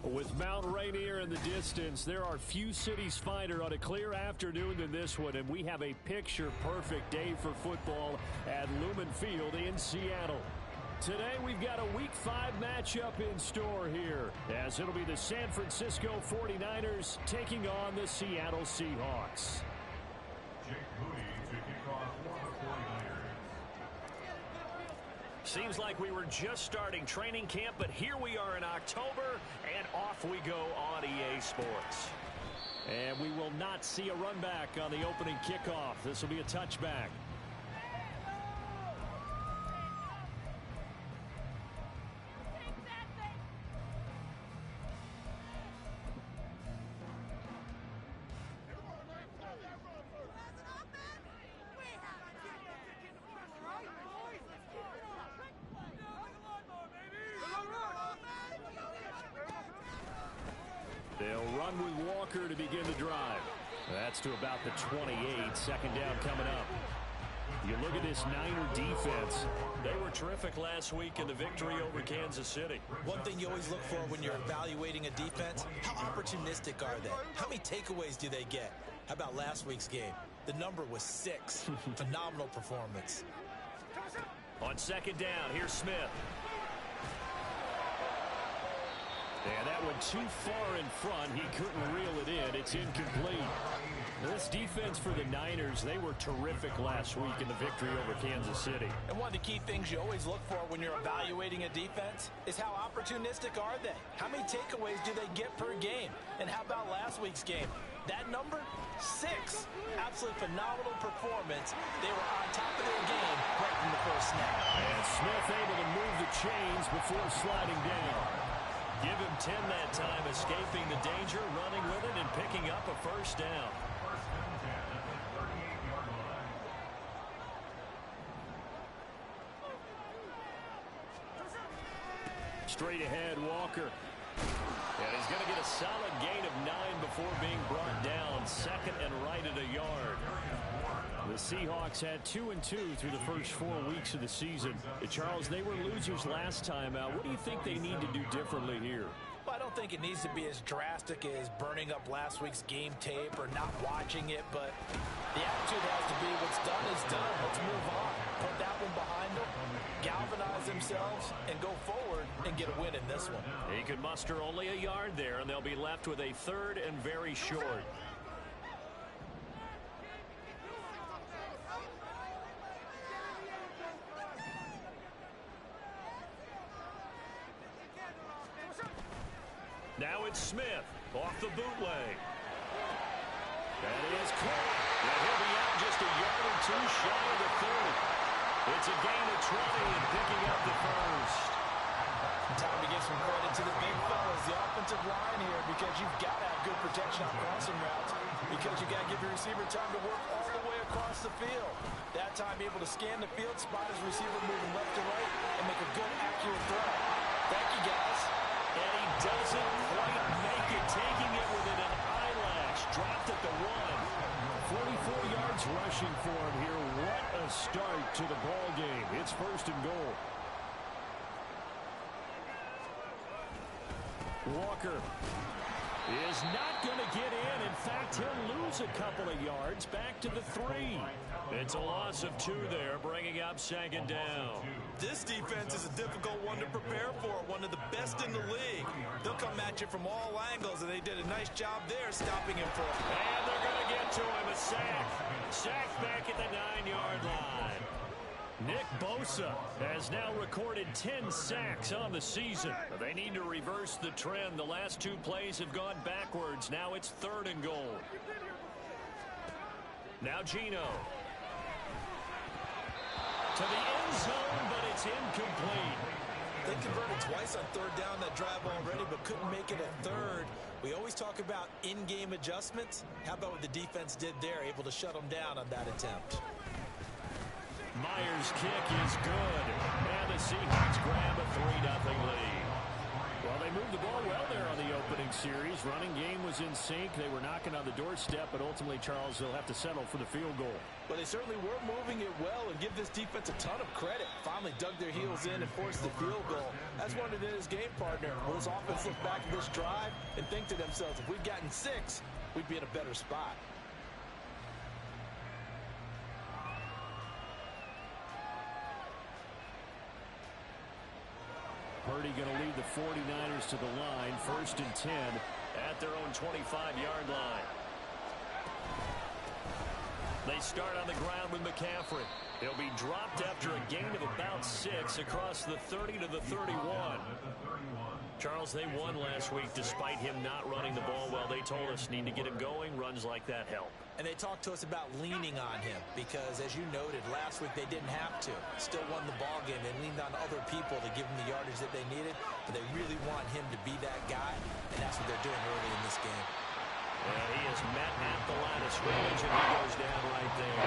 With Mount Rainier in the distance, there are few cities finer on a clear afternoon than this one, and we have a picture-perfect day for football at Lumen Field in Seattle. Today, we've got a Week 5 matchup in store here, as it'll be the San Francisco 49ers taking on the Seattle Seahawks. Seems like we were just starting training camp, but here we are in October, and off we go on EA Sports. And we will not see a run back on the opening kickoff. This will be a touchback. They'll run with Walker to begin the drive. That's to about the 28. Second down coming up. You look at this Niner defense. They were terrific last week in the victory over Kansas City. One thing you always look for when you're evaluating a defense, how opportunistic are they? How many takeaways do they get? How about last week's game? The number was 6. Phenomenal performance. On second down, here's Smith. And that went too far in front. He couldn't reel it in. It's incomplete. This defense for the Niners, they were terrific last week in the victory over Kansas City. And one of the key things you always look for when you're evaluating a defense is how opportunistic are they? How many takeaways do they get per game? And how about last week's game? That number, 6. Absolutely phenomenal performance. They were on top of their game right from the first snap. And Smith able to move the chains before sliding down. Give him 10 that time, escaping the danger, running with it, and picking up a first down. Straight ahead, Walker. And he's going to get a solid gain of 9 before being brought down. Second and right at a yard. The Seahawks had 2-2 through the first 4 weeks of the season. Charles, they were losers last time out. What do you think they need to do differently here? Well, I don't think it needs to be as drastic as burning up last week's game tape or not watching it, but the attitude has to be what's done is done. Let's move on. Put that one behind them, galvanize themselves, and go forward and get a win in this one. He could muster only a yard there, and they'll be left with a third and very short. Now it's Smith off the bootleg. That is caught. And he'll be out just a yard or two shy of the 30. It's a gain of 20 and picking up the first. Time to give some credit to the big fellas, the offensive line here, because you've got to have good protection on crossing routes, because you've got to give your receiver time to work all the way across the field. That time able to scan the field, spot his receiver moving left to right, and make a good, accurate throw. Thank you, guys. And he doesn't quite make it, taking it within an eyelash. Dropped at the 1. 44 yards rushing for him here. What a start to the ball game. It's first and goal. Walker is not going to get in. In fact, he'll lose a couple of yards back to the 3. It's a loss of 2 there, bringing up second down. This defense is a difficult one to prepare for, one of the best in the league. They'll come at you from all angles, and they did a nice job there stopping him for it. And they're going to get to him, a sack. Sack back at the 9-yard line. Nick Bosa has now recorded 10 sacks on the season. They need to reverse the trend. The last 2 plays have gone backwards. Now it's third and goal. Now Gino. To the end zone, but it's incomplete. They converted twice on third down that drive already, but couldn't make it a third. We always talk about in-game adjustments. How about what the defense did there, able to shut them down on that attempt? Myers' kick is good. And the Seahawks grab a 3-0 lead. Well, they moved the ball well there on the opening series. Running game was in sync. They were knocking on the doorstep, but ultimately, Charles, they'll have to settle for the field goal. But they certainly were moving it well, and give this defense a ton of credit. Finally dug their heels in and forced the field goal. That's one of his game partner. Will this offense look back at this drive and think to themselves, if we'd gotten 6, we'd be in a better spot. Purdy going to lead the 49ers to the line. 1st and 10 at their own 25-yard line. They start on the ground with McCaffrey. He'll be dropped after a gain of about 6 across the 30 to the 31. Charles, they won last week despite him not running the ball well. They told us need to get him going. Runs like that help. And they talked to us about leaning on him because, as you noted, last week they didn't have to. Still won the ball game. They leaned on other people to give them the yardage that they needed, but they really want him to be that guy, and that's what they're doing early in this game. And he is met at the line of scrimmage, and he goes down right there.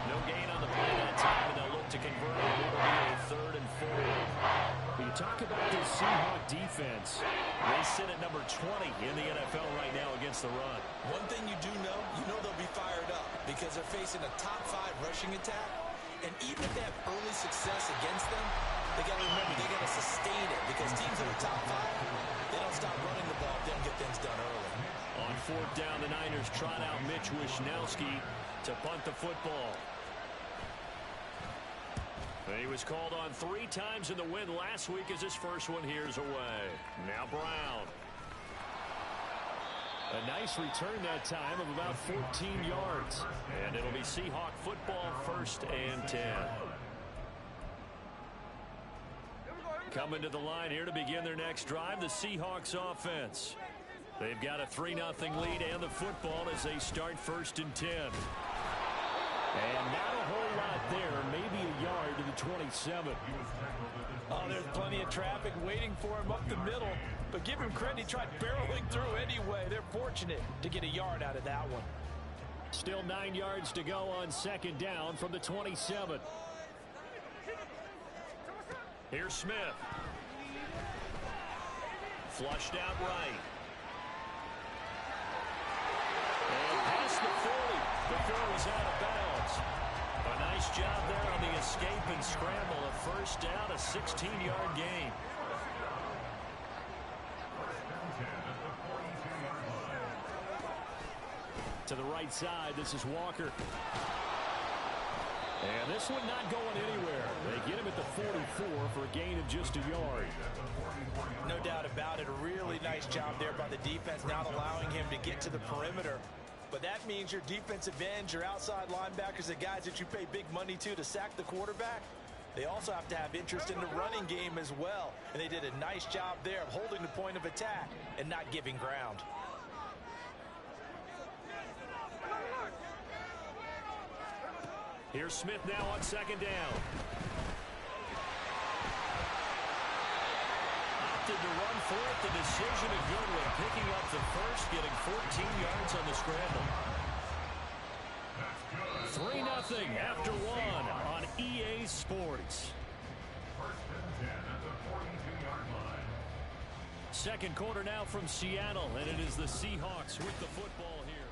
No gain on the play that time, and they'll look to convert it. It'll be a 3rd and 4. When you talk about this Seahawk defense, they sit at number 20 in the NFL right now against the run. One thing you do know, they'll be fired up because they're facing a top 5 rushing attack. And even if they have early success against them, they got to remember they got to sustain it because teams that are top 5, they don't stop running the ball if they don't get things done early. On 4th down, the Niners trot out Mitch Wishnowski to punt the football. He was called on 3 times in the win last week as his first one here's away. Now Brown. A nice return that time of about 14 yards. And it'll be Seahawk football, 1st and 10. Coming to the line here to begin their next drive, the Seahawks offense. They've got a 3-0 lead and the football as they start 1st and 10. And not a whole lot there, maybe a yard to the 27. Oh, there's plenty of traffic waiting for him up the middle. But give him credit, he tried barreling through anyway. They're fortunate to get a yard out of that one. Still 9 yards to go on 2nd down from the 27. Here's Smith. Flushed out right. And past the 40 before it was out of bounds. A nice job there on the escape and scramble. A 1st down, a 16-yard gain. To the right side, this is Walker. And this one not going anywhere. They get him at the 44 for a gain of just a yard. No doubt about it. A really nice job there by the defense, not allowing him to get to the perimeter. But that means your defensive ends, your outside linebackers, the guys that you pay big money to sack the quarterback, they also have to have interest in the running game as well. And they did a nice job there of holding the point of attack and not giving ground. Here's Smith now on 2nd down. Opted to run for it. The decision a good one. Picking up the 1st, getting 14 yards on the scramble. 3-0 after 1 on EA Sports. 1st and 10 at the 42-yard line. 2nd quarter now from Seattle, and it is the Seahawks with the football here.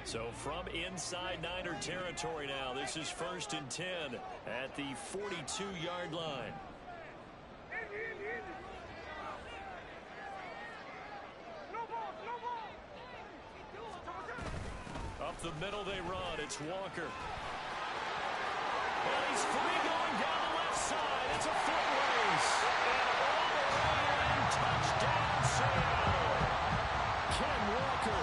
So from inside Niner territory now, this is 1st and 10 at the 42-yard line. Up the middle they run. It's Walker. And he's free going down the left side. It's a foot race. And all the way in, touchdown Seattle. Ken Walker,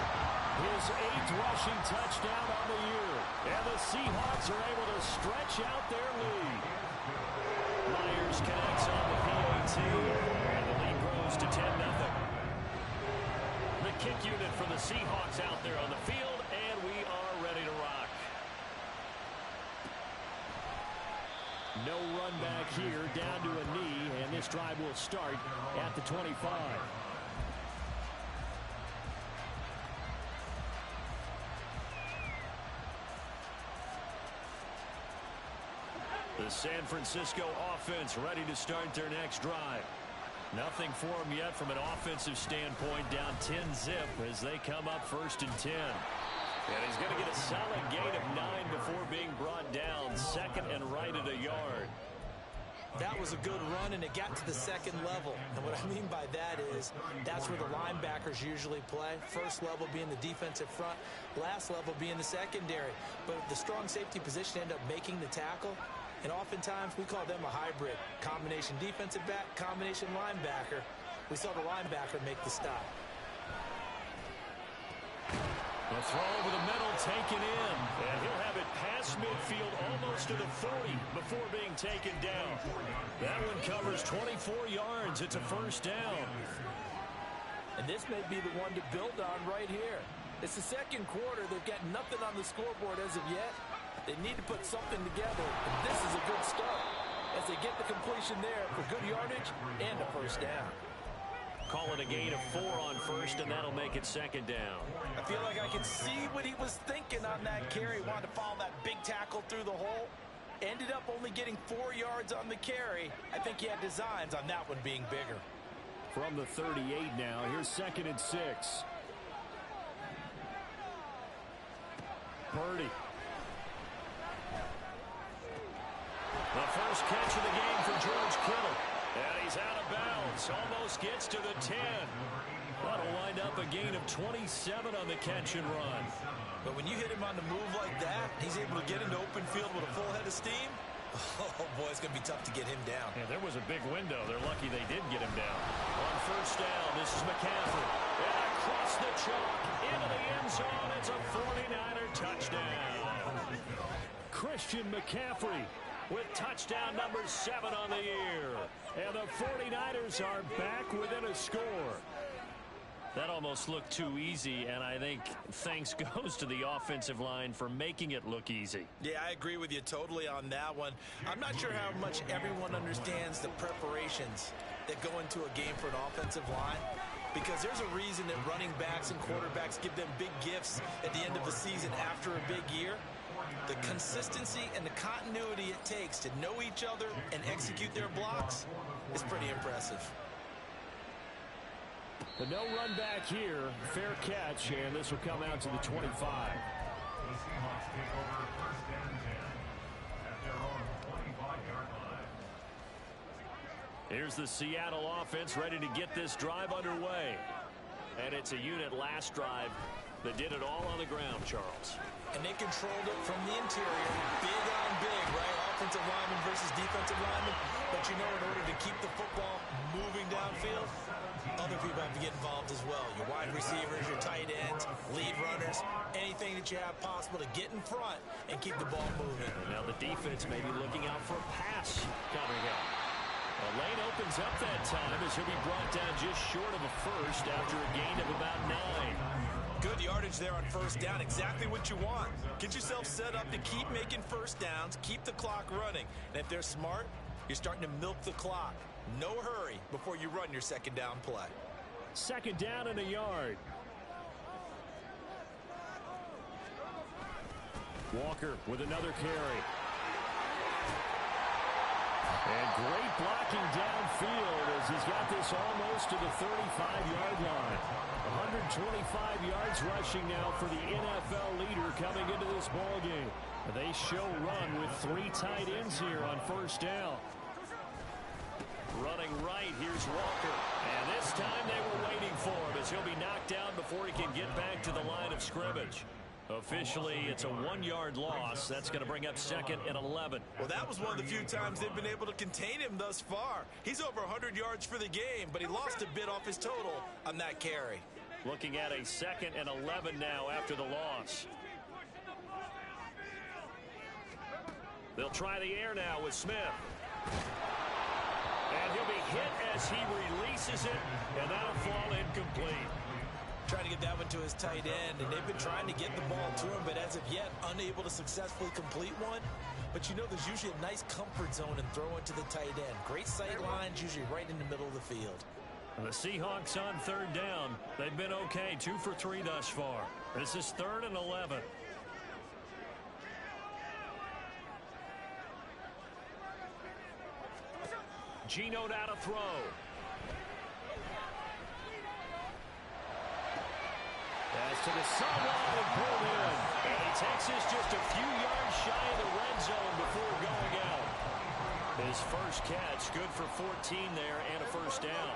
his 8th rushing touchdown on the year. And the Seahawks are able to stretch out their lead. Myers connects on the PAT. And the lead grows to 10-0. The kick unit for the Seahawks out there on the field, and we are ready to rock. No run back here, down to a knee, and this drive will start at the 25. The San Francisco offense ready to start their next drive. Nothing for them yet from an offensive standpoint, down 10-zip as they come up 1st and 10. And he's going to get a solid gain of 9 before being brought down, 2nd and right at a yard. That was a good run, and it got to the 2nd level. And what I mean by that is that's where the linebackers usually play. First level being the defensive front, last level being the secondary. But the strong safety position ended up making the tackle. And oftentimes we call them a hybrid. Combination defensive back, combination linebacker. We saw the linebacker make the stop. The throw over the middle taken in. And he'll have it past midfield almost to the 40 before being taken down. That one covers 24 yards. It's a 1st down. And this may be the one to build on right here. It's the 2nd quarter. They've got nothing on the scoreboard as of yet. They need to put something together, and this is a good start as they get the completion there for good yardage and a 1st down. Call it a gain of 4 on 1st, and that'll make it 2nd down. I feel like I can see what he was thinking on that carry. Wanted to follow that big tackle through the hole. Ended up only getting 4 yards on the carry. I think he had designs on that one being bigger. From the 38 now, here's 2nd and 6. Purdy. The first catch of the game for George Kittle. And he's out of bounds. Almost gets to the 10. That'll wind up a gain of 27 on the catch and run. But when you hit him on the move like that, he's able to get into open field with a full head of steam. Oh, boy, it's going to be tough to get him down. Yeah, there was a big window. They're lucky they did get him down. On 1st down, this is McCaffrey. And across the chalk, into the end zone. It's a 49er touchdown. Christian McCaffrey with touchdown number 7 on the year. And the 49ers are back within a score. That almost looked too easy, and I think thanks goes to the offensive line for making it look easy. Yeah, I agree with you totally on that one. I'm not sure how much everyone understands the preparations that go into a game for an offensive line, because there's a reason that running backs and quarterbacks give them big gifts at the end of the season after a big year. The consistency and the continuity it takes to know each other and execute their blocks is pretty impressive. The no run back here, fair catch, and this will come out to the 25. The Seahawks take over 1st and 10 at their own 25-yard line. Here's the Seattle offense ready to get this drive underway. And it's a unit last drive that did it all on the ground, Charles. And they controlled it from the interior, big on big, right? Offensive lineman versus defensive lineman. But you know, in order to keep the football moving downfield, other people have to get involved as well. Your wide receivers, your tight ends, lead runners, anything that you have possible to get in front and keep the ball moving. And now the defense may be looking out for a pass coming up. The lane opens up that time as he'll be brought down just short of a 1st after a gain of about 9. Good yardage there on 1st down. Exactly what you want. Get yourself set up to keep making 1st downs, keep the clock running. And if they're smart, you're starting to milk the clock. No hurry before you run your 2nd down play. 2nd down and a yard. Walker with another carry. And great blocking downfield as he's got this almost to the 35-yard line. 125 yards rushing now for the NFL leader coming into this ballgame. They show run with 3 tight ends here on 1st down. Running right, here's Walker. And this time they were waiting for him as he'll be knocked down before he can get back to the line of scrimmage. Officially, it's a 1-yard loss. That's going to bring up 2nd and 11. Well, that was one of the few times they've been able to contain him thus far. He's over 100 yards for the game, but he lost a bit off his total on that carry. Looking at a 2nd and 11 now after the loss. They'll try the air now with Smith. And he'll be hit as he releases it, and that'll fall incomplete. Trying to get that one to his tight end, and they've been trying to get the ball to him, but as of yet, unable to successfully complete one. But you know, there's usually a nice comfort zone in throwing to the tight end. Great sight lines, usually right in the middle of the field. And the Seahawks on 3rd down. They've been okay, 2 for 3 thus far. This is 3rd and 11. Geno now to throw. Pass to the sideline and pulled in. And he takes this just a few yards shy of the red zone before going out. His first catch, good for 14 there and a first down.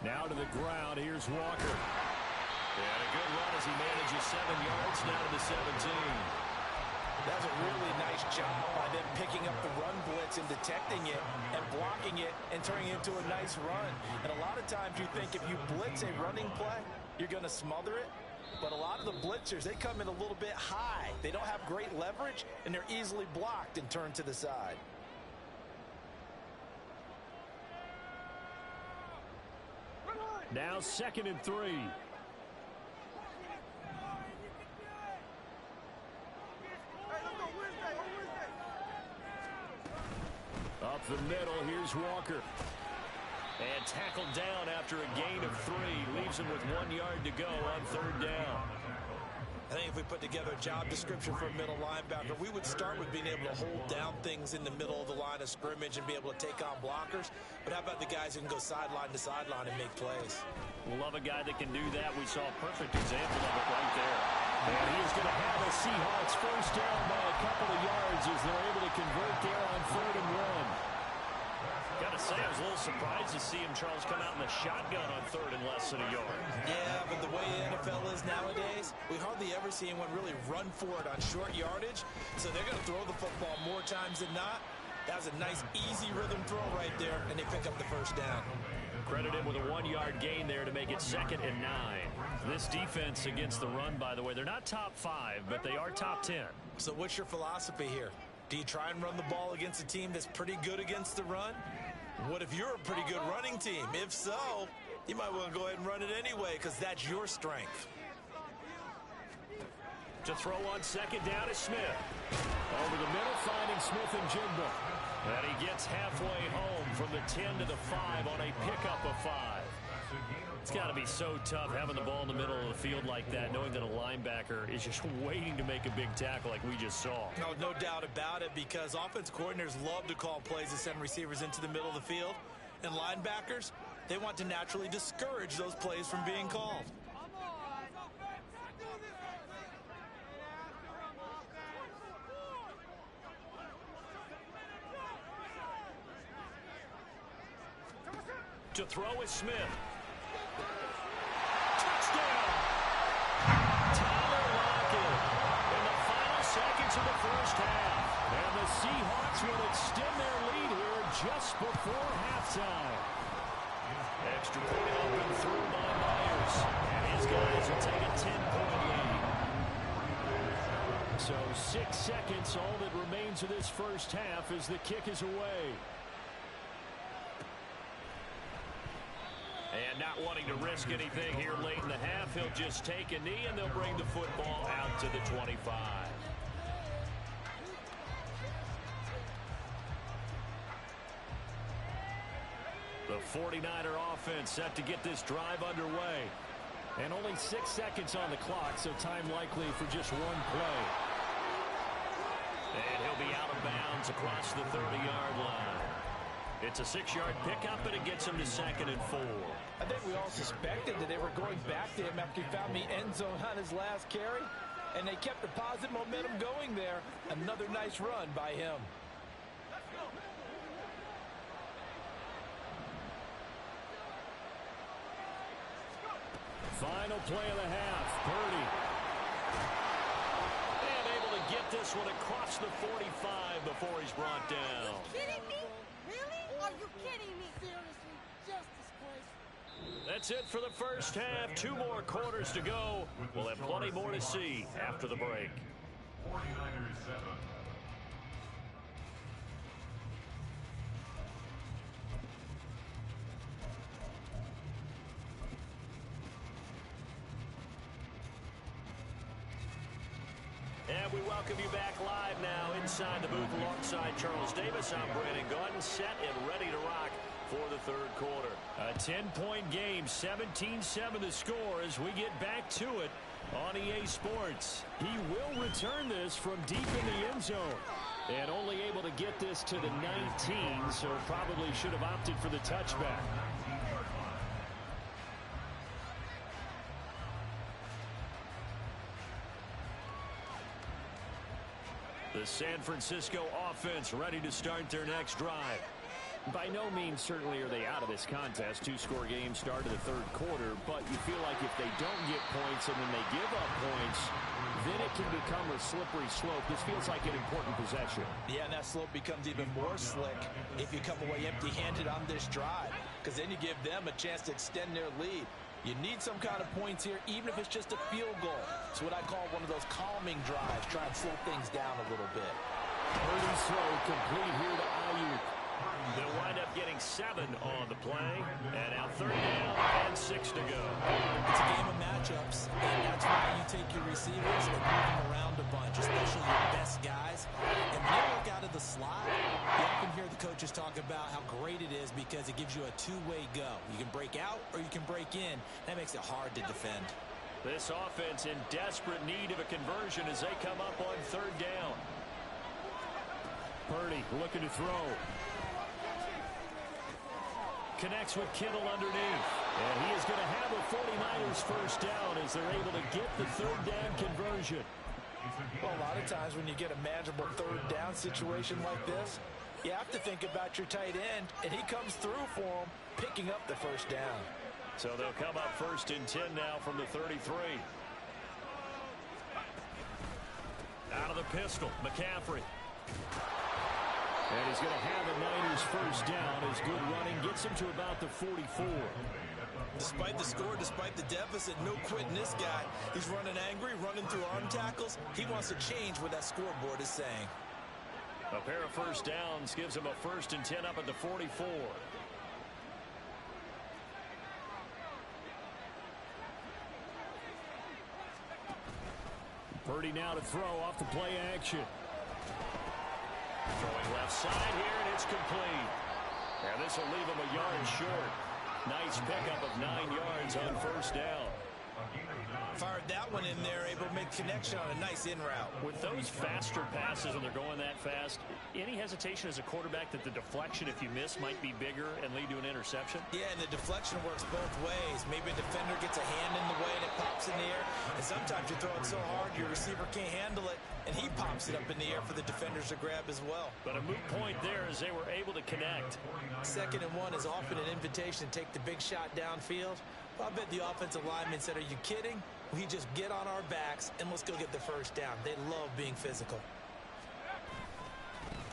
Now to the ground. Here's Walker. And a good run as he manages 7 yards now to the 17. That's a really nice job by them picking up the run blitz and detecting it and blocking it and turning it into a nice run. And a lot of times you think if you blitz a running play, you're going to smother it. But a lot of the blitzers, they come in a little bit high. They don't have great leverage, and they're easily blocked and turned to the side. Now 2nd and 3. Up the middle, here's Walker. And tackled down after a gain of 3. Leaves him with 1 yard to go on 3rd down. I think if we put together a job description for a middle linebacker, we would start with being able to hold down things in the middle of the line of scrimmage and be able to take on blockers. But how about the guys who can go sideline to sideline and make plays? Love a guy that can do that. We saw a perfect example of it right there. And he is going to have the Seahawks first down by a couple of yards as they're able to convert there on 3rd and 1. Got to say, I was a little surprised to see him, Charles, come out in the shotgun on 3rd and less than a yard. Yeah, but the way the NFL is nowadays, we hardly ever see anyone really run for it on short yardage. So they're going to throw the football more times than not. That was a nice, easy rhythm throw right there, and they pick up the first down. Credit him with a 1 yard gain there to make it 2nd and 9. This defense against the run, by the way, they're not top 5, but they are top 10. So what's your philosophy here? Do you try and run the ball against a team that's pretty good against the run? What if you're a pretty good running team? If so, you might want to go ahead and run it anyway because that's your strength. To throw on 2nd down is Smith. Over the middle, finding Smith and Jigba. And he gets halfway home from the 10 to the 5 on a pickup of 5. It's got to be so tough having the ball in the middle of the field like that, knowing that a linebacker is just waiting to make a big tackle like we just saw. No doubt about it, because offense coordinators love to call plays to send receivers into the middle of the field. And linebackers, they want to naturally discourage those plays from being called. To throw is Smith. Touchdown! Tyler Lockett in the final seconds of the first half. And the Seahawks will extend their lead here just before halftime. Extra point up and through by Myers. And his guys will take a 10-point lead. So 6 seconds, all that remains of this first half as the kick is away. And not wanting to risk anything here late in the half, he'll just take a knee and they'll bring the football out to the 25. The 49er offense set to get this drive underway. And only 6 seconds on the clock, so time likely for just one play. And he'll be out of bounds across the 30-yard line. It's a 6-yard pickup, and it gets him to 2nd and 4. I think we all suspected that they were going back to him after he found the end zone on his last carry, and they kept the positive momentum going there. Another nice run by him. Final play of the half, Purdy. And able to get this one across the 45 before he's brought down. Are you kidding me? Really? Are you kidding me? Seriously, just disgraceful. That's it for the first half. 2 more quarters to go. We'll have plenty more to see after the break. 49ers 7. And we welcome you back live now inside the booth alongside Charles Davis. I'm Brandon Gaudin, set and ready to rock for the third quarter. A 10-point game, 17-7 the score as we get back to it On EA Sports, he will return this from deep in the end zone. And only able to get this to the 19, so probably should have opted for the touchback. The San Francisco offense ready to start their next drive. By no means certainly are they out of this contest. Two-score game start of the third quarter, but you feel like if they don't get points and then they give up points, then it can become a slippery slope. This feels like an important possession. Yeah, and that slope becomes even more slick if you come away empty-handed on this drive, because then you give them a chance to extend their lead. You need some kind of points here, even if it's just a field goal. It's what I call one of those calming drives. Try and slow things down a little bit. Purdy's throw complete here to Ayuk. They'll wind up getting 7 on the play. And now 3rd down and 6 to go. It's a game of matchups, and that's why you take your receivers and move them around a bunch, especially your best guys. And when they work out of the slot, you often hear the coaches talk about how great it is because it gives you a two-way go. You can break out or you can break in. That makes it hard to defend. This offense in desperate need of a conversion as they come up on 3rd down. Purdy looking to throw. Connects with Kittle underneath. And he is going to have a 49ers first down as they're able to get the 3rd down conversion. Well, a lot of times when you get a manageable 3rd down situation like this, you have to think about your tight end, and he comes through for him, picking up the first down. So they'll come up 1st and 10 now from the 33. Out of the pistol, McCaffrey. And he's going to have a Niners first down as good running gets him to about the 44. Despite the score, despite the deficit, no quitting this guy. He's running angry, running through arm tackles. He wants to change what that scoreboard is saying. A pair of first downs gives him a 1st and 10 up at the 44. Purdy now to throw off the play action. Throwing left side here, and it's complete. And this will leave him a yard short. Nice pickup of 9 yards on first down. Fired that one in there, able to make connection on a nice in route. With those faster passes and they're going that fast, any hesitation as a quarterback that the deflection, if you miss, might be bigger and lead to an interception? Yeah, and the deflection works both ways. Maybe a defender gets a hand in the way and it pops in the air. And sometimes you throw it so hard your receiver can't handle it, and he pops it up in the air for the defenders to grab as well. But a moot point there as they were able to connect. 2nd and 1 is often an invitation to take the big shot downfield. Well, I bet the offensive lineman said, "Are you kidding? We just get on our backs and let's go get the first down." They love being physical.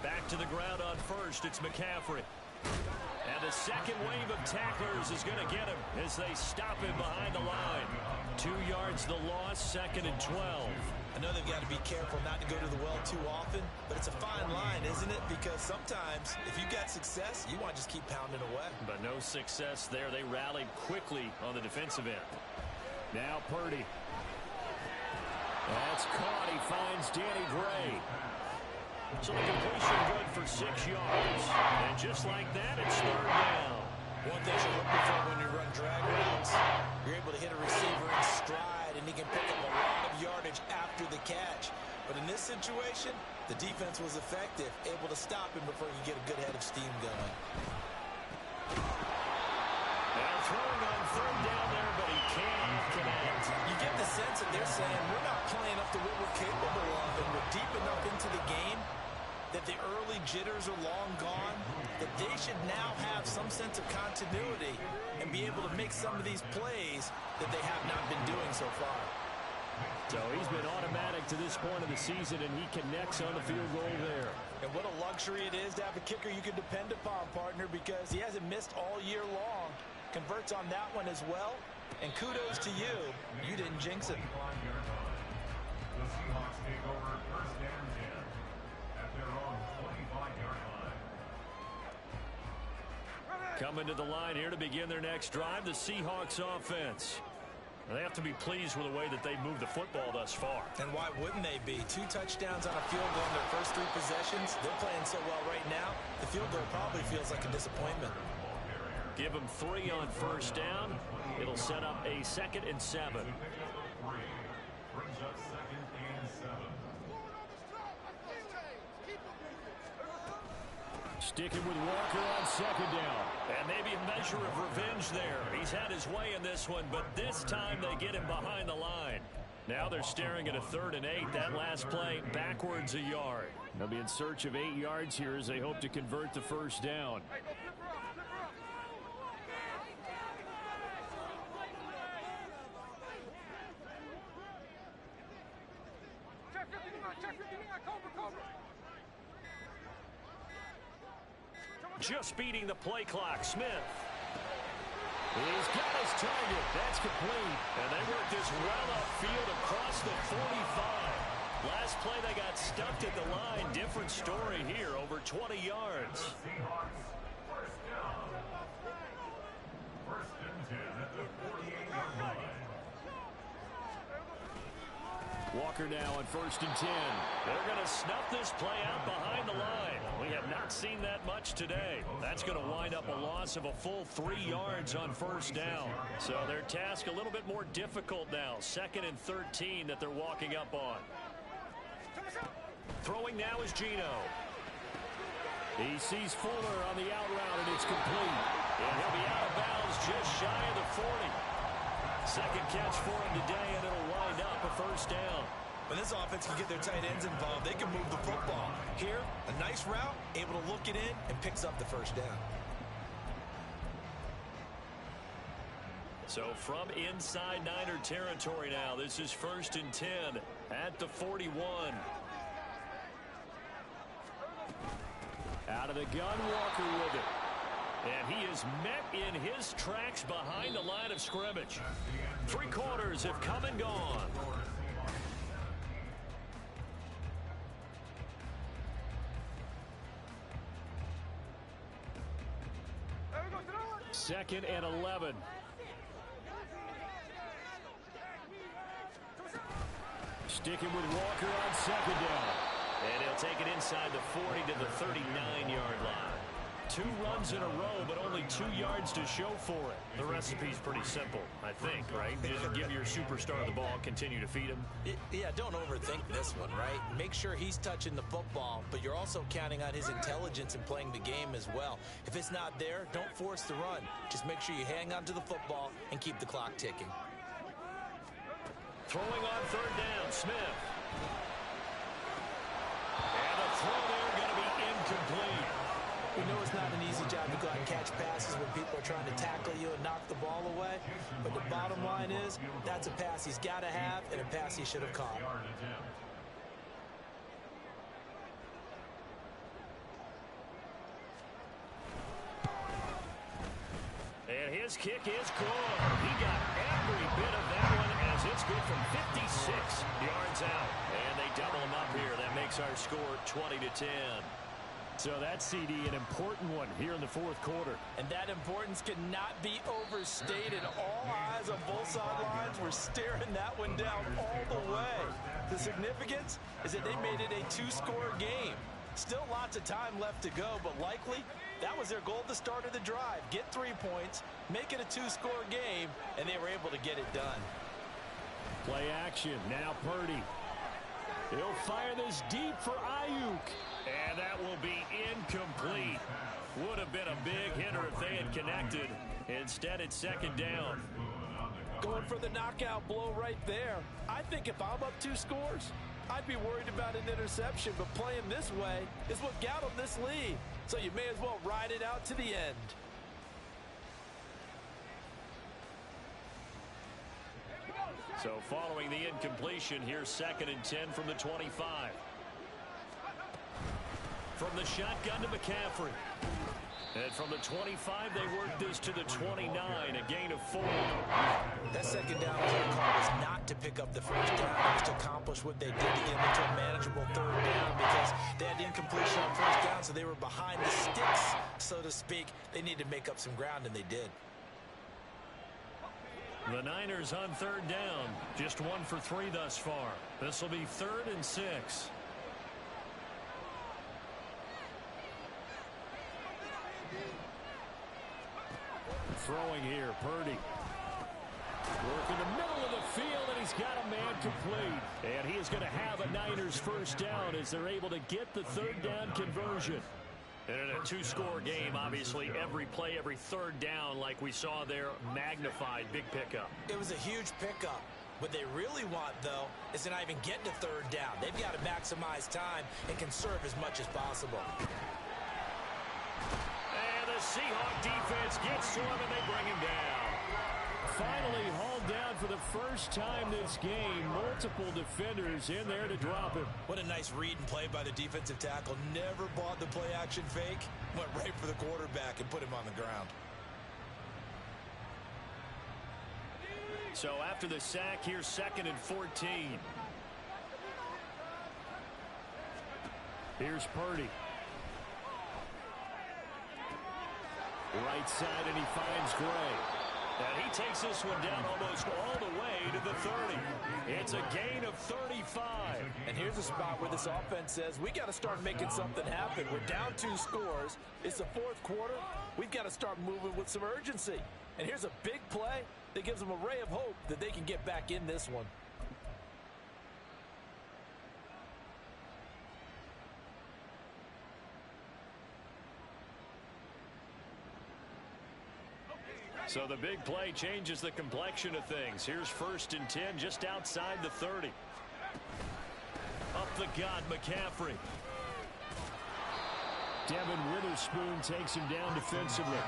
Back to the ground on 1st, it's McCaffrey. And the second wave of tacklers is going to get him as they stop him behind the line. 2 yards the loss, 2nd and 12. I know they've got to be careful not to go to the well too often, but it's a fine line, isn't it? Because sometimes if you got success, you want to just keep pounding away. But no success there. They rallied quickly on the defensive end. Now Purdy. That's caught. He finds Danny Gray. So the completion good for 6 yards. And just like that, it's 3rd down. One thing you're looking for when you run drag routes, you're able to hit a receiver in stride, and he can pick up a lot of yardage after the catch. But in this situation, the defense was effective, able to stop him before you get a good head of steam going. Now throwing on 3rd down there, but he cannot connect. You get the sense that they're saying we're not playing up to what we're capable of, and we're deep enough into the game that the early jitters are long gone, that they should now have some sense of continuity and be able to make some of these plays that they have not been doing so far. So he's been automatic to this point of the season, and he connects on the field goal there. And what a luxury it is to have a kicker you can depend upon, partner, because he hasn't missed all year long. Converts on that one as well. And kudos to you. You didn't jinx him. The Seahawks take over 1st and 10 at their own 25-yard line. Coming to the line here to begin their next drive, the Seahawks offense. They have to be pleased with the way that they've moved the football thus far. And why wouldn't they be? 2 touchdowns on a field goal in their first 3 possessions. They're playing so well right now, the field goal probably feels like a disappointment. Give them 3 on first down. It'll set up a 2nd and 7. Brings up 2nd and 7. Sticking with Walker on 2nd down. And maybe a measure of revenge there. He's had his way in this one, but this time they get him behind the line. Now they're staring at a 3rd and 8. That last play backwards a yard. They'll be in search of 8 yards here as they hope to convert the 1st down. Just beating the play clock, Smith. He's got his target. That's complete. And they work this well upfield across the 45. Last play they got stuffed at the line. Different story here, over 20 yards. Seahawks, 1st down. 1st and 10 at the 48-yard line. Walker now on 1st and 10. They're going to snuff this play out behind the line. We have not seen that much today. That's going to wind up a loss of a full 3 yards on 1st down. So their task a little bit more difficult now. 2nd and 13 that they're walking up on. Throwing now is Gino. He sees Fuller on the out route, and it's complete. And he'll be out of bounds just shy of the 40. Second catch for him today, and it'll wind up a 1st down. When this offense can get their tight ends involved, they can move the football. Here, a nice route, able to look it in, and picks up the 1st down. So from inside Niner territory now, this is 1st and 10 at the 41. Out of the gun, Walker with it. And he is met in his tracks behind the line of scrimmage. 3 quarters have come and gone. 2nd and 11. Sticking with Walker on 2nd down. And he'll take it inside the 40 to the 39-yard line. 2 runs in a row, but only 2 yards to show for it. The recipe's pretty simple, I think, right? Just give your superstar the ball, continue to feed him. Yeah, don't overthink this one, right? Make sure he's touching the football, but you're also counting on his intelligence in playing the game as well. If it's not there, don't force the run. Just make sure you hang on to the football and keep the clock ticking. Throwing on 3rd down, Smith. And the throw there going to be incomplete. We know it's not an easy job to go out and catch passes when people are trying to tackle you and knock the ball away. But the bottom line is, that's a pass he's got to have and a pass he should have caught. And his kick is good. He got every bit of that one as it's good from 56 yards out. And they double him up here. That makes our score 20-10. So that CD, an important one here in the 4th quarter. And that importance cannot be overstated. All eyes on both sidelines were staring that one down all the way. The significance is that they made it a 2-score game. Still lots of time left to go, but likely that was their goal at the start of the drive. Get 3 points, make it a 2-score game, and they were able to get it done. Play action. Now Purdy. He'll fire this deep for Ayuk. And that will be incomplete. Would have been a big hitter if they had connected. Instead, it's 2nd down. Going for the knockout blow right there. I think if I'm up 2 scores, I'd be worried about an interception, but playing this way is what got them this lead. So you may as well ride it out to the end. So following the incompletion, here's 2nd and 10 from the 25. From the shotgun to McCaffrey. And from the 25, they work this to the 29, a gain of 4. That 2nd down was not to pick up the 1st down. It was to accomplish what they did to get into a manageable 3rd down because they had incompletion on 1st down, so they were behind the sticks, so to speak. They needed to make up some ground, and they did. The Niners on 3rd down. Just 1 for 3 thus far. This will be 3rd and 6. Throwing here, Purdy. Work in the middle of the field, and he's got a man complete. And he is going to have a Niners first down as they're able to get the third down conversion. And in a two-score game, obviously, every play, every third down, like we saw there, magnified. Big pickup. It was a huge pickup. What they really want, though, is to not even get to third down. They've got to maximize time and conserve as much as possible. And the Seahawk defense gets to him, and they bring him down. Finally hauled down for the first time this game. Multiple defenders in there to drop him. What a nice read and play by the defensive tackle. Never bought the play-action fake. Went right for the quarterback and put him on the ground. So after the sack, here's 2nd and 14. Here's Purdy. Right side, and he finds Gray. And he takes this one down almost all the way to the 30. It's a gain of 35. And here's a spot where this offense says, we got to start making something happen. We're down 2 scores. It's the fourth quarter. We've got to start moving with some urgency. And here's a big play that gives them a ray of hope that they can get back in this one. So the big play changes the complexion of things. Here's 1st and 10 just outside the 30. Up the gut, McCaffrey. Devin Witherspoon takes him down defensively.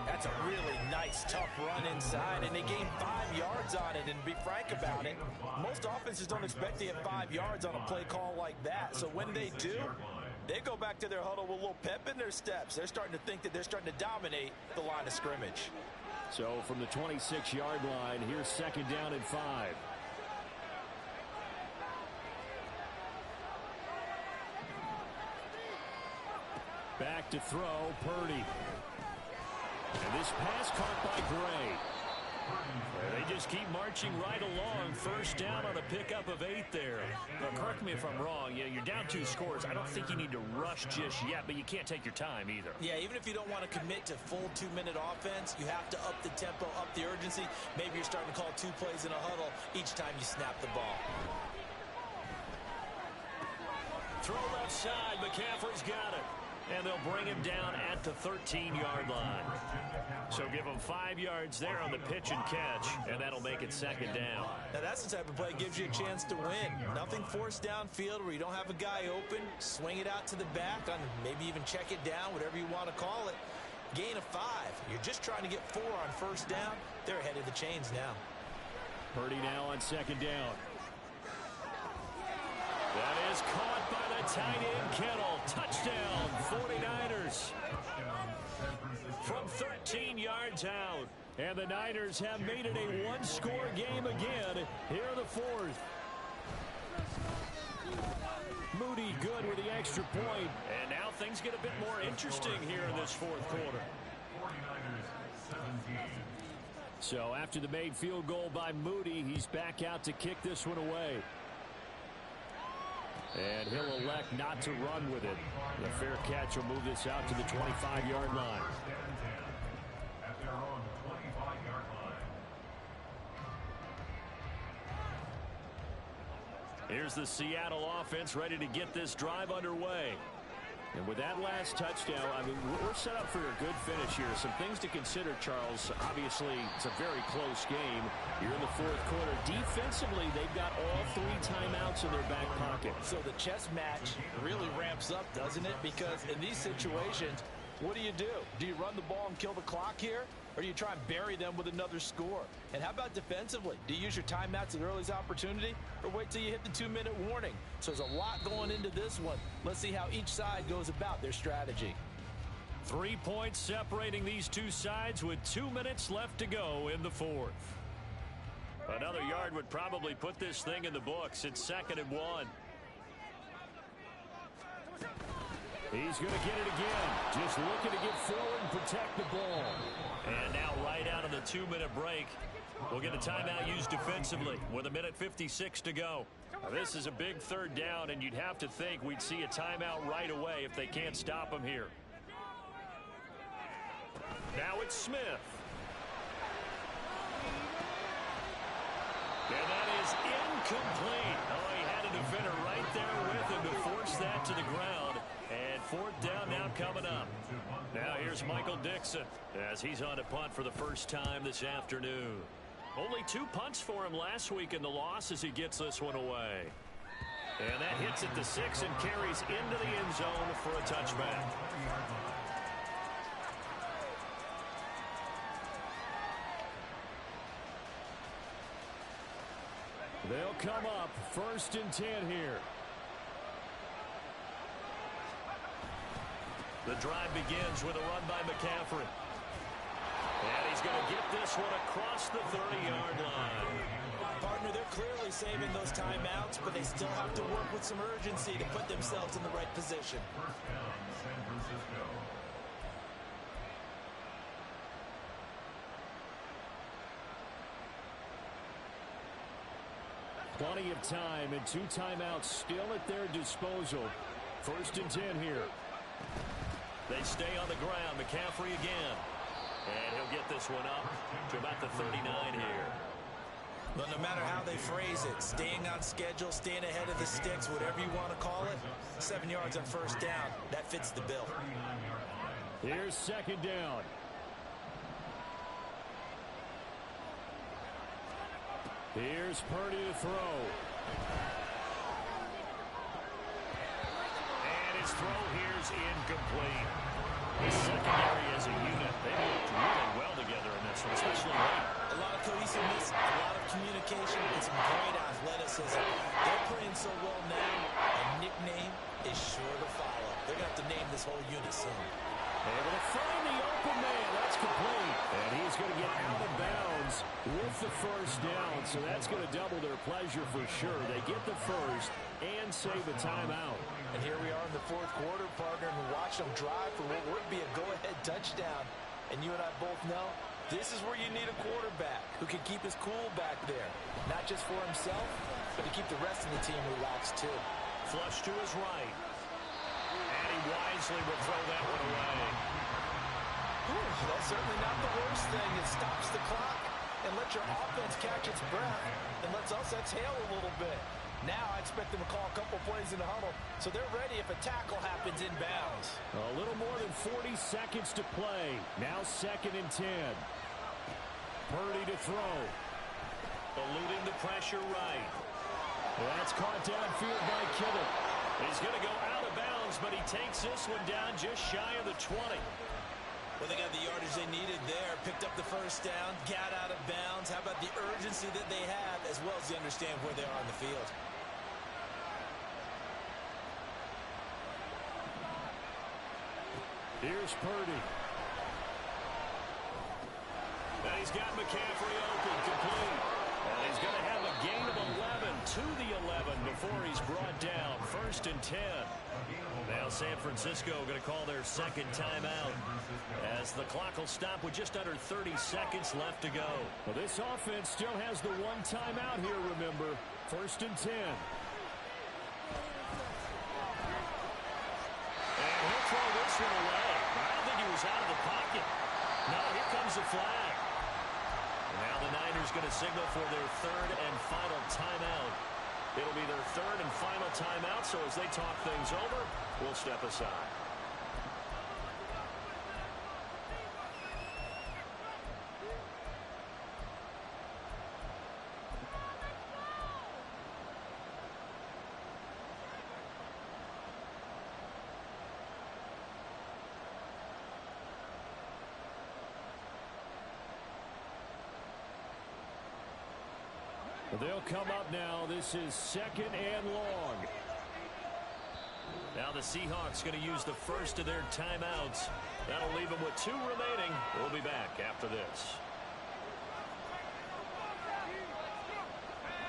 That's a really nice, tough run inside, and they gained 5 yards on it. And to be frank about it, most offenses don't expect to get 5 yards on a play call like that. So when they do, they go back to their huddle with a little pep in their steps. They're starting to think that they're starting to dominate the line of scrimmage. So from the 26-yard line, here's 2nd down and 5. Back to throw, Purdy. And this pass caught by Gray. They just keep marching right along. First down on a pickup of 8 there. Now, correct me if I'm wrong. You're down 2 scores. I don't think you need to rush just yet, but you can't take your time either. Yeah, even if you don't want to commit to full 2-minute offense, you have to up the tempo, up the urgency. Maybe you're starting to call 2 plays in a huddle each time you snap the ball. Throw left side. McCaffrey's got it. And they'll bring him down at the 13-yard line. So give him 5 yards there on the pitch and catch, and that'll make it 2nd down. Now that's the type of play that gives you a chance to win. Nothing forced downfield where you don't have a guy open. Swing it out to the back, on maybe even check it down, whatever you want to call it. Gain of 5. You're just trying to get 4 on first down. They're ahead of the chains now. Purdy now on 2nd down. That is caught by the tight end, Kittle. Touchdown, 49ers. From 13 yards out. And the Niners have made it a 1-score game again here in the 4th. Moody good with the extra point. And now things get a bit more interesting here in this 4th quarter. So after the made field goal by Moody, he's back out to kick this one away. And he'll elect not to run with it. The fair catch will move this out to the 25-yard line. At their own 25-yard line. Here's the Seattle offense ready to get this drive underway. And with that last touchdown, I mean, we're set up for a good finish here. Some things to consider, Charles. Obviously, it's a very close game. You're in the 4th quarter. Defensively, they've got all 3 timeouts in their back pocket. So the chess match really ramps up, doesn't it? Because in these situations, what do? Do you run the ball and kill the clock here? Or do you try and bury them with another score? And how about defensively? Do you use your timeouts at earliest opportunity? Or wait till you hit the 2-minute warning? So there's a lot going into this one. Let's see how each side goes about their strategy. 3 points separating these two sides with 2 minutes left to go in the 4th. Another yard would probably put this thing in the books. It's 2nd and 1. He's going to get it again. Just looking to get forward and protect the ball. And now right out of the 2-minute break, we'll get a timeout used defensively with 1:56 to go. Now, this is a big 3rd down, and you'd have to think we'd see a timeout right away if they can't stop him here. Now it's Smith. And that is incomplete. Oh, he had a defender right there with him to force that to the ground. And fourth down now coming up. Now here's Michael Dixon as he's on a punt for the first time this afternoon. Only 2 punts for him last week in the loss as he gets this one away. And that hits at the 6 and carries into the end zone for a touchback. They'll come up 1st and 10 here. The drive begins with a run by McCaffrey. And he's going to get this one across the 30-yard line. Partner, they're clearly saving those timeouts, but they still have to work with some urgency to put themselves in the right position. First down, San Francisco. Plenty of time and 2 timeouts still at their disposal. 1st and 10 here. They stay on the ground. McCaffrey again. And he'll get this one up to about the 39 here. Well, no matter how they phrase it, staying on schedule, staying ahead of the sticks, whatever you want to call it, 7 yards on 1st down, that fits the bill. Here's 2nd down. Here's Purdy to throw. And his throw here's incomplete. The secondary as a unit, they worked really well together in this one, especially late. A lot of cohesiveness, a lot of communication, and some great athleticism. They're playing so well now, a nickname is sure to follow. They're going to have to name this whole unit soon. Able to find the open man. That's complete. And he's going to get out of bounds with the 1st down. So that's going to double their pleasure for sure. They get the 1st and save the timeout. And here we are in the 4th quarter, partner, and watch them drive for what would be a go-ahead touchdown. And you and I both know this is where you need a quarterback who can keep his cool back there. Not just for himself, but to keep the rest of the team relaxed too. Flush to his right. And he wisely will throw that one away. That's certainly not the worst thing. It stops the clock and lets your offense catch its breath and lets us exhale a little bit. Now I expect them to call a couple plays in the huddle so they're ready if a tackle happens inbounds. A little more than 40 seconds to play. Now 2nd and 10. Purdy to throw. Eluding the pressure right. That's caught downfield by Kittle. He's going to go out of bounds, but he takes this one down just shy of the 20. Well, they got the yardage they needed there, picked up the 1st down, got out of bounds. How about the urgency that they have, as well as they understand where they are on the field? Here's Purdy. And he's got McCaffrey open, complete. And he's going to have a gain of 11 to the 11 before he's brought down. 1st and 10. Now San Francisco going to call their 2nd timeout as the clock will stop with just under 30 seconds left to go. Well, this offense still has the 1 timeout here, remember. 1st and 10. And he'll throw this one away. I don't think he was out of the pocket. No, here comes the flag. And now the Niners going to signal for their 3rd and final timeout. It'll be their 3rd and final timeout, so as they talk things over, we'll step aside. They'll come up now. This is 2nd and long. Now the Seahawks going to use the 1st of their timeouts. That'll leave them with 2 remaining. We'll be back after this.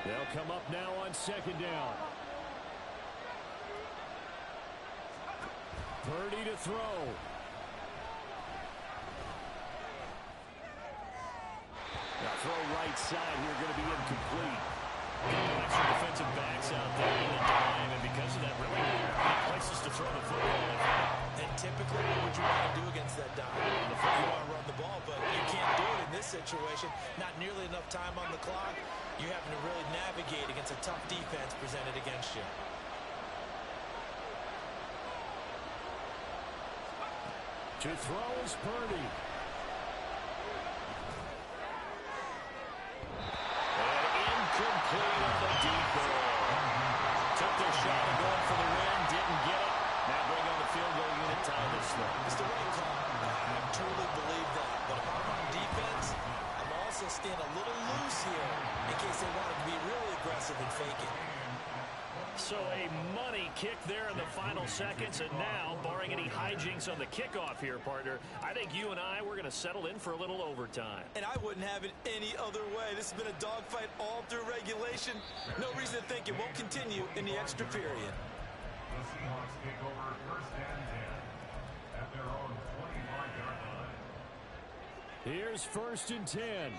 They'll come up now on 2nd down. Purdy to throw. Now throw right side here going to be incomplete. Extra defensive backs out there in the dime, and because of that, really places to throw the football. And typically, what would you want to do against that dime? You want to run the ball, but you can't do it in this situation. situation, not nearly enough time on the clock. You're having to really navigate against a tough defense presented against you. To throw is Purdy. And incomplete on the deep ball. Took their shot at going for the win, didn't get it. Now bring on the field goal unit, tie this thing. It's the right call. I truly believe that. But if I'm on defense, I'm also staying a little loose here in case they wanted to be really aggressive and fake it. So a money kick there in the final seconds, and now, barring any hijinks on the kickoff here, partner, I think you and we're going to settle in for a little overtime. And I wouldn't have it any other way. This has been a dogfight all through regulation. No reason to think it won't continue in the extra period. The Seahawks take over first and 10 at their own 25-yard line. Here's first and 10.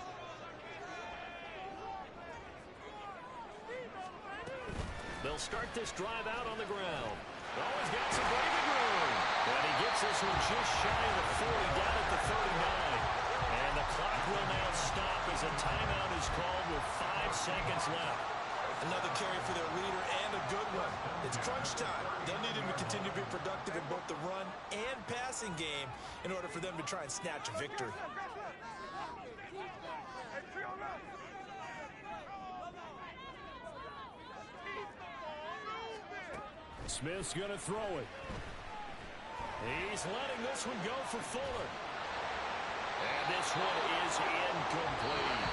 They'll start this drive out on the ground. Oh, he's got some breathing room. And he gets this one just shy of the 40, down at the 39. And the clock will now stop as a timeout is called with 5 seconds left. Another carry for their leader and a good one. It's crunch time. They'll need him to continue to be productive in both the run and passing game in order for them to try and snatch a victory. Smith's going to throw it. He's letting this one go for Fuller. And this one is incomplete.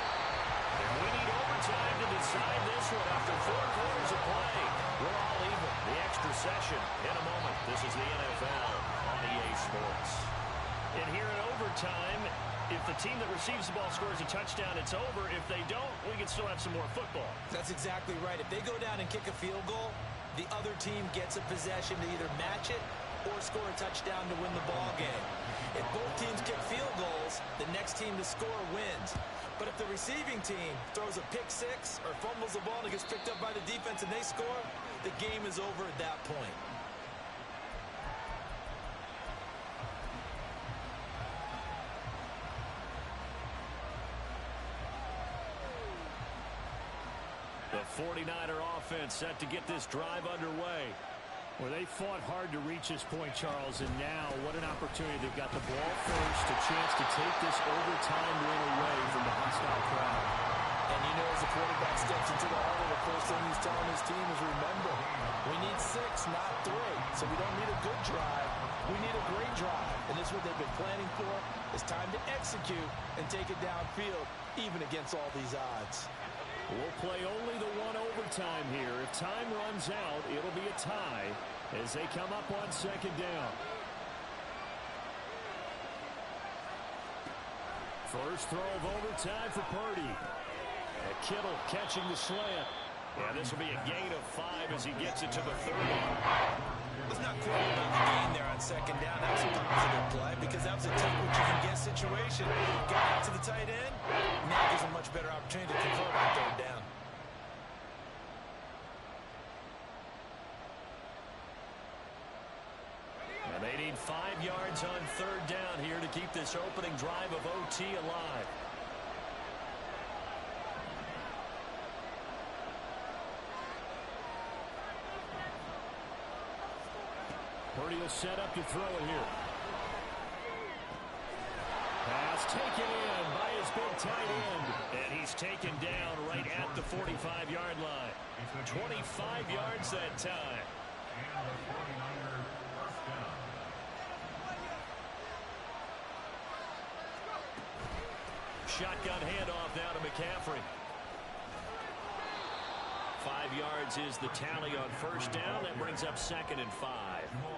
And we need overtime to decide this one after 4 quarters of play. We're all even. The extra session in a moment. This is the NFL on EA Sports. And here in overtime, if the team that receives the ball scores a touchdown, it's over. If they don't, we can still have some more football. That's exactly right. If they go down and kick a field goal, the other team gets a possession to either match it or score a touchdown to win the ball game. If both teams kick field goals, the next team to score wins. But if the receiving team throws a pick six or fumbles the ball and it gets picked up by the defense and they score, the game is over at that point. The 49er offense set to get this drive underway. Well, they fought hard to reach this point, Charles, and now what an opportunity. They've got the ball first, a chance to take this overtime win away from the hostile crowd. And you know, as the quarterback steps into the huddle, the first thing he's telling his team is, remember, we need 6, not 3. So we don't need a good drive. We need a great drive. And this is what they've been planning for. It's time to execute and take it downfield, even against all these odds. We'll play only the one overtime here. If time runs out, it'll be a tie as they come up on second down. First throw of overtime for Purdy. And Kittle catching the slant. Yeah, this will be a gain of 5 as he gets it to the 30. It's not quite about the gain there on second down. That was a positive play because that was a take what you can get situation. Got out to the tight end. Now gives a much better opportunity to convert on third down. And they need 5 yards on third down here to keep this opening drive of OT alive. Purdy will set up to throw it here. Pass taken in by his big tight end. And he's taken down right at the 45-yard line. 25 yards that time. And the 49er first down. Shotgun handoff now to McCaffrey. 5 yards is the tally on first down. That brings up second and 5.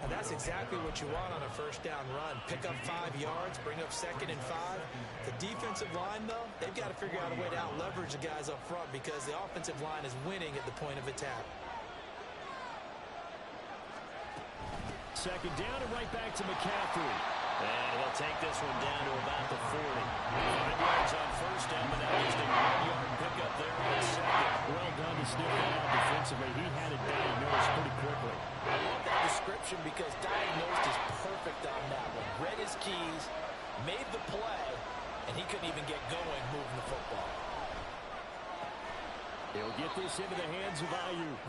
And that's exactly what you want on a first down run. Pick up 5 yards, bring up second and 5. The defensive line, though, they've got to figure out a way to out-leverage the guys up front because the offensive line is winning at the point of attack. Second down and right back to McCaffrey. And he'll take this one down to about the 40. 5 yards on first down, but now just a 1-yard pickup there on second. Well done to sniff that out defensively. He had it diagnosed pretty quickly. I love that description because diagnosed is perfect on that one. Read his keys, made the play, and he couldn't even get going moving the football. He'll get this into the hands of Ayuk.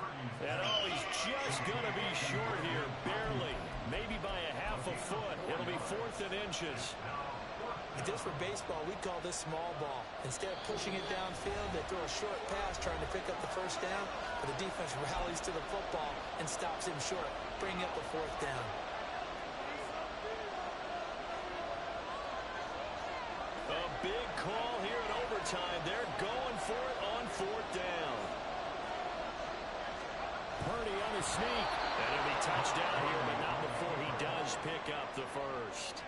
And oh, he's just going to be short here, barely. Maybe by a half a foot. It'll be 4th and inches. Just for baseball, we call this small ball. Instead of pushing it downfield, they throw a short pass trying to pick up the first down, but the defense rallies to the football and stops him short, bringing up a 4th down. A big call here in overtime. They're going for it on 4th down. Purdy on a sneak. And it'll be touchdown here, but not before he does pick up the first.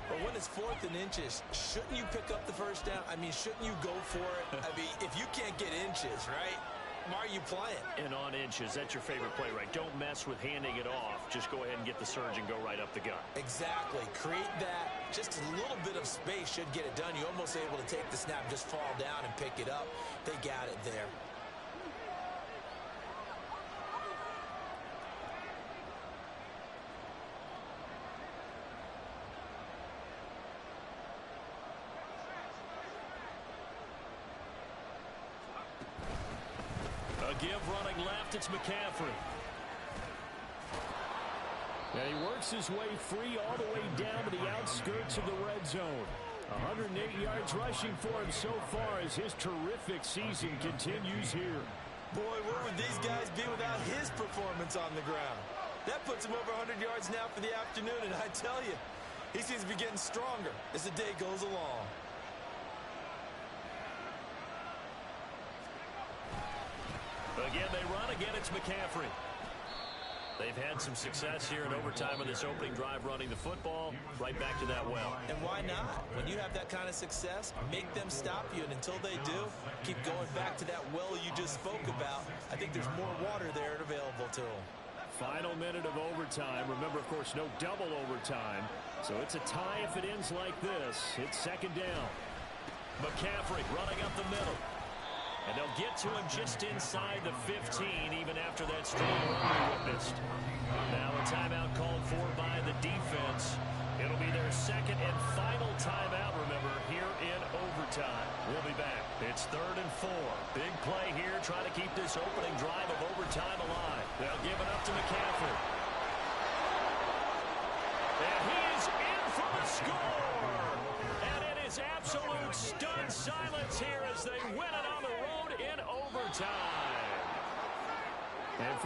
But when it's 4th and inches, shouldn't you pick up the first down? I mean, shouldn't you go for it? I mean, if you can't get inches, right, why are you playing? And on inches, that's your favorite play, right? Don't mess with handing it off. Just go ahead and get the surge and go right up the gut. Exactly. Create that. Just a little bit of space should get it done. You're almost able to take the snap, just fall down and pick it up. They got it there. Give running left, it's McCaffrey. And he works his way free all the way down to the outskirts of the red zone. 108 yards rushing for him so far as his terrific season continues here. Boy, where would these guys be without his performance on the ground? That puts him over 100 yards now for the afternoon, and I tell you, he seems to be getting stronger as the day goes along. Again, they run. Again, it's McCaffrey. They've had some success here in overtime on this opening drive running the football. Right back to that well. And why not? When you have that kind of success, make them stop you. And until they do, keep going back to that well you just spoke about. I think there's more water there available to them. Final minute of overtime. Remember, of course, no double overtime. So it's a tie if it ends like this. It's 2nd down. McCaffrey running up the middle. And they'll get to him just inside the 15, even after that strong run we witnessed. Now a timeout called for by the defense. It'll be their 2nd and final timeout, remember, here in overtime. We'll be back. It's 3rd and 4. Big play here, trying to keep this opening drive of overtime alive. They'll give it up to McCaffrey. And he is in for the score! And it is absolute stunned silence here as they win it on the road in overtime. And for